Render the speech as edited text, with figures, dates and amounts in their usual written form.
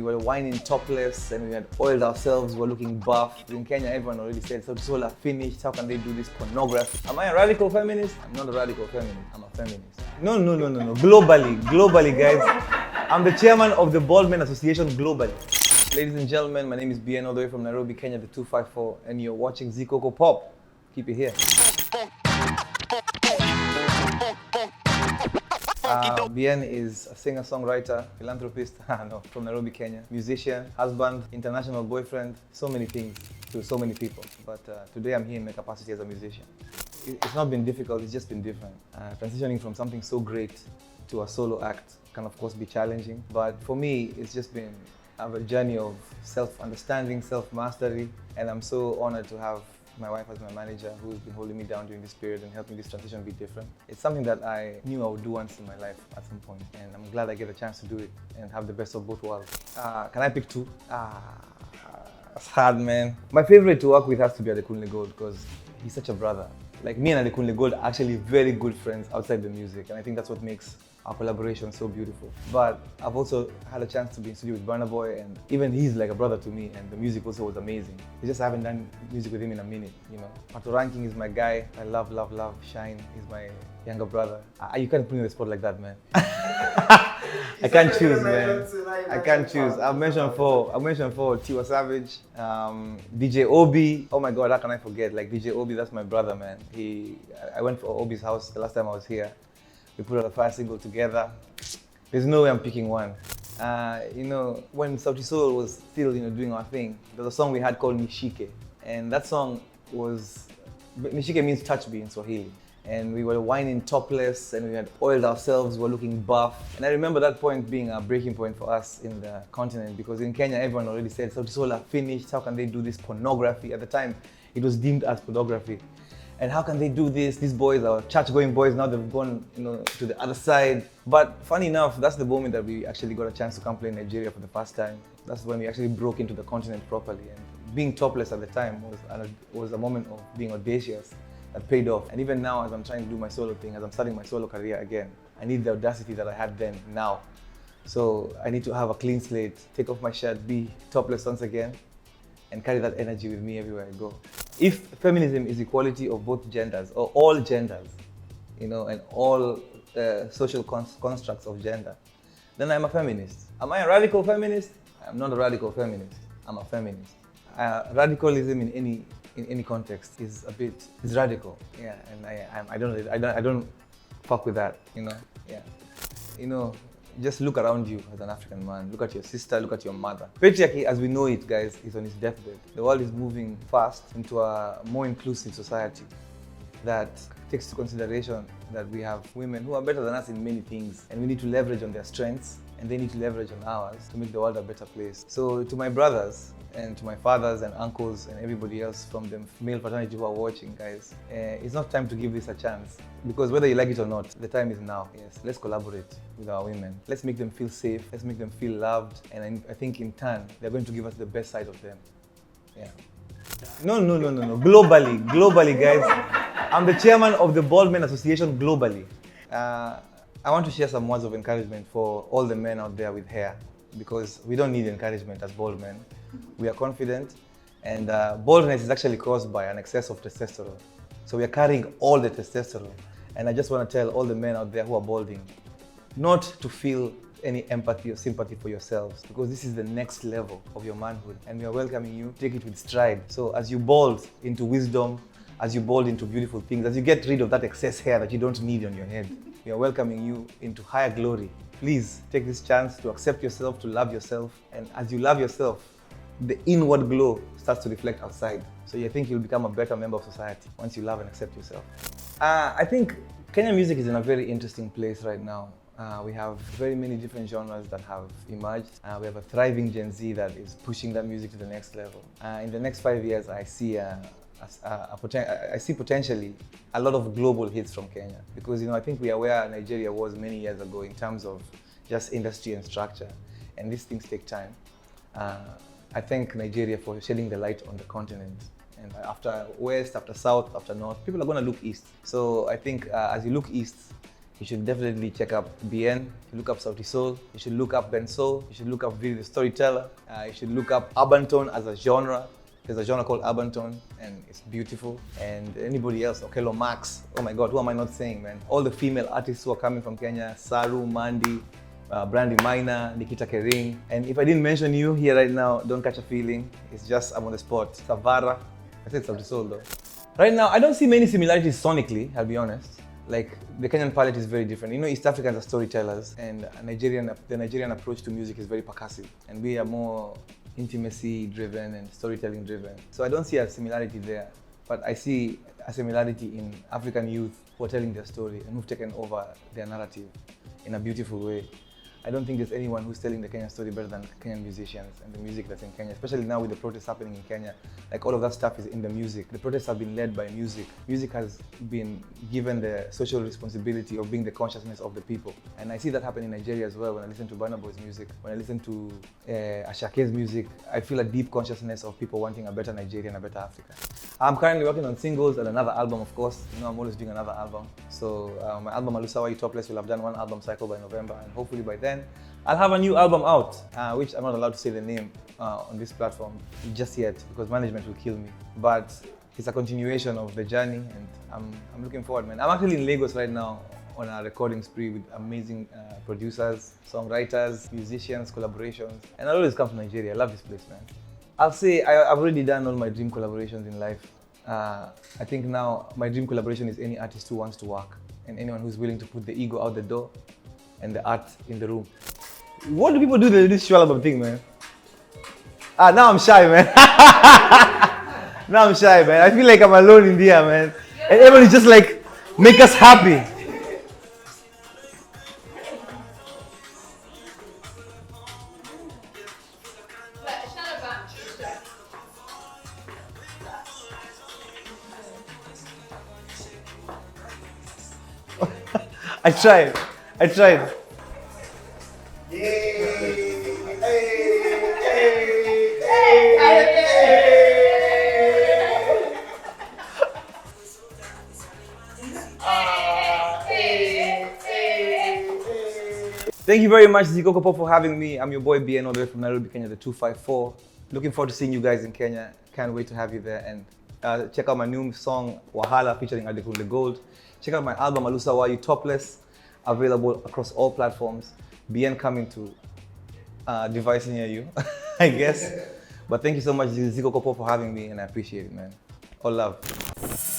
were whining topless and we had oiled ourselves, we were looking buff. In Kenya, everyone already said, Sauti Sol are finished, how can they do this pornography? Am I a radical feminist? I'm not a radical feminist, I'm a feminist. No. Globally guys. I'm the chairman of the Bald Men Association globally. Ladies and gentlemen, my name is BN all the way from Nairobi, Kenya, the 254, and you're watching Zikoko Pop. Keep it here. BN is a singer-songwriter, philanthropist, from Nairobi, Kenya, musician, husband, international boyfriend, so many things to so many people. But today I'm here in my capacity as a musician. It's not been difficult, it's just been different. Transitioning from something so great to a solo act can of course be challenging, but for me it's just been a journey of self-understanding, self-mastery, and I'm so honored to have my wife as my manager, who's been holding me down during this period and helping this transition be different. It's something that I knew I would do once in my life at some point, and I'm glad I get a chance to do it and have the best of both worlds. Can I pick two? It's hard, man. My favorite to work with has to be Adekunle Gold because he's such a brother. Like, me and Adekunle Gold are actually very good friends outside the music, and I think that's what makes our collaboration so beautiful. But I've also had a chance to be in studio with Burna Boy, and even he's like a brother to me, and the music also was amazing. I just haven't done music with him in a minute, you know. Pato Ranking is my guy. I love. Shine is my younger brother. You can't put me in the spot like that, man. I can't choose, man. I can't choose. I've mentioned four. Tiwa Savage, DJ Obi. Oh my God, how can I forget? Like, DJ Obi, that's my brother, man. I went for Obi's house the last time I was here. We put out a fire single together. There's no way I'm picking one. You know, when Sauti Sol was still, doing our thing, there was a song we had called Nishike. And that song was, Nishike means touch me in Swahili. And we were whining topless and we had oiled ourselves, we were looking buff. And I remember that point being a breaking point for us in the continent, because in Kenya, everyone already said, Sauti Sol are finished, how can they do this pornography? At the time, it was deemed as pornography. And how can they do this? These boys are church-going boys, now they've gone to the other side. But funny enough, that's the moment that we actually got a chance to come play in Nigeria for the first time. That's when we actually broke into the continent properly. And being topless at the time was a moment of being audacious that paid off. And even now, as I'm trying to do my solo thing, as I'm starting my solo career again, I need the audacity that I had then, now. So I need to have a clean slate, take off my shirt, be topless once again, and carry that energy with me everywhere I go. If feminism is equality of both genders, or all genders, and all social constructs of gender, then I'm a feminist. Am I a radical feminist? I'm not a radical feminist. I'm a feminist. Radicalism in any context is radical. Yeah, and I don't fuck with that. Yeah. Just look around you as an African man. Look at your sister, look at your mother. Patriarchy, as we know it, guys, is on its deathbed. The world is moving fast into a more inclusive society that takes into consideration that we have women who are better than us in many things, and we need to leverage on their strengths, and they need to leverage on ours to make the world a better place. So to my brothers, and to my fathers and uncles and everybody else from the male fraternity who are watching, guys, it's not time to give this a chance. Because whether you like it or not, the time is now. Yes, let's collaborate with our women. Let's make them feel safe. Let's make them feel loved. And I think in turn, they're going to give us the best side of them. Yeah. No. Globally, guys. I'm the chairman of the Bald Men Association globally. I want to share some words of encouragement for all the men out there with hair, because we don't need encouragement as bald men. We are confident, and baldness is actually caused by an excess of testosterone. So we are carrying all the testosterone. And I just want to tell all the men out there who are balding not to feel any empathy or sympathy for yourselves, because this is the next level of your manhood, and we are welcoming you. Take it with stride. So as you bald into wisdom, as you bald into beautiful things, as you get rid of that excess hair that you don't need on your head, we are welcoming you into higher glory. Please take this chance to accept yourself, to love yourself, and as you love yourself, the inward glow starts to reflect outside. So you think you'll become a better member of society once you love and accept yourself. I think Kenyan music is in a very interesting place right now. We have very many different genres that have emerged. We have a thriving Gen Z that is pushing that music to the next level. In the next 5 years, I see potentially a lot of global hits from Kenya, because I think we are where Nigeria was many years ago in terms of just industry and structure, and these things take time. I thank Nigeria for shedding the light on the continent. And after West, after South, after North, people are going to look East. So I think as you look East, you should definitely check out BN, look up Sauti Sol, you should look up Ben Soul, you should look up Vili the Storyteller, you should look up urban tone as a genre. There's a genre called urban tone, and it's beautiful. And anybody else, Okello Max, oh my God, who am I not saying, man? All the female artists who are coming from Kenya, Saru, Mandy, Brandy Minor, Nikita Kering. And if I didn't mention you here right now, don't catch a feeling. It's just I'm on the spot. Savara, I said Sauti Sol though. Right now, I don't see many similarities sonically, I'll be honest. Like, the Kenyan palette is very different. You know, East Africans are storytellers, and the Nigerian approach to music is very percussive, and we are more intimacy driven and storytelling driven. So I don't see a similarity there, but I see a similarity in African youth who are telling their story and who've taken over their narrative in a beautiful way. I don't think there's anyone who's telling the Kenyan story better than Kenyan musicians and the music that's in Kenya, especially now with the protests happening in Kenya. Like, all of that stuff is in the music. The protests have been led by music. Music has been given the social responsibility of being the consciousness of the people. And I see that happen in Nigeria as well. When I listen to Burna Boy's music, when I listen to Ashake's music, I feel a deep consciousness of people wanting a better Nigeria and a better Africa. I'm currently working on singles and another album, of course. You know, I'm always doing another album. So my album, Alusawa You Topless, will have done one album cycle by November, and hopefully by then, I'll have a new album out, which I'm not allowed to say the name on this platform just yet because management will kill me. But it's a continuation of the journey, and I'm looking forward, man. I'm actually in Lagos right now on a recording spree with amazing producers, songwriters, musicians, collaborations, and I always come to Nigeria. I love this place, man. I'll say I've already done all my dream collaborations in life. I think now my dream collaboration is any artist who wants to work and anyone who's willing to put the ego out the door and the art in the room. What do people do to this show album thing, man? Now I'm shy, man. Now I'm shy, man. I feel like I'm alone in here, man. And everybody's just like, make us happy. I tried. Thank you very much, Zikoko Pop, for having me. I'm your boy BN, all the way from Nairobi, Kenya, the 254. Looking forward to seeing you guys in Kenya. Can't wait to have you there. And check out my new song, Wahala, featuring Adekunle Gold. Check out my album, Alusawa You Topless, available across all platforms. BN coming to device near you, I guess. But thank you so much, Zikoko Pop, for having me, and I appreciate it, man. All love.